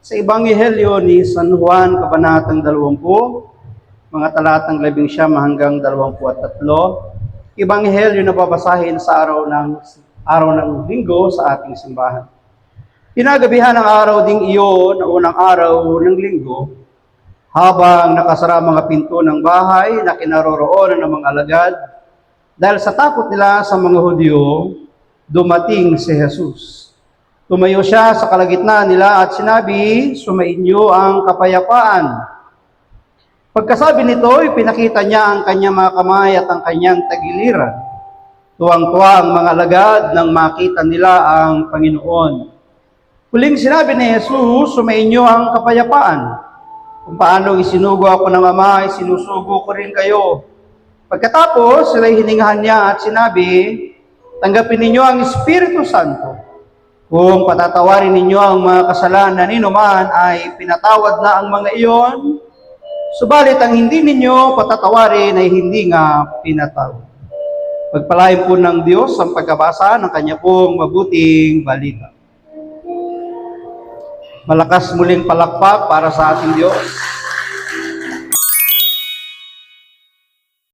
Sa Ebanghelyo ni San Juan, Kabanatang 20, mga talatang 19 hanggang 23, Ebanghelyo na babasahin sa araw ng linggo sa ating simbahan. Kinagabihan ng araw ding iyon, na unang araw ng linggo, habang nakasara mga pinto ng bahay na kinaroroonan ng mga alagad, dahil sa takot nila sa mga Hudyo, dumating si Jesus. Tumayo siya sa kalagitnaan nila at sinabi, "Sumainyo ang kapayapaan." Pagkasabi nito, ipinakita niya ang kanyang mga kamay at ang kanyang tagiliran. Tuwang-tuwa ang mga alagad nang makita nila ang Panginoon. Huling sinabi ni Jesus, "Sumainyo ang kapayapaan. Kung paano isinugo ako ng Ama, isinusugo ko rin kayo." Pagkatapos, sila'y hiningahan niya at sinabi, "Tanggapin ninyo ang Espiritu Santo. Kung patatawarin ninyo ang mga kasalanan ninuman ay pinatawad na ang mga iyon, subalit ang hindi ninyo patatawarin ay hindi nga pinatawad." Pagpalain po ng Diyos ang pagkabasa ng kanya pong mabuting balita. Malakas muling palakpak para sa ating Diyos.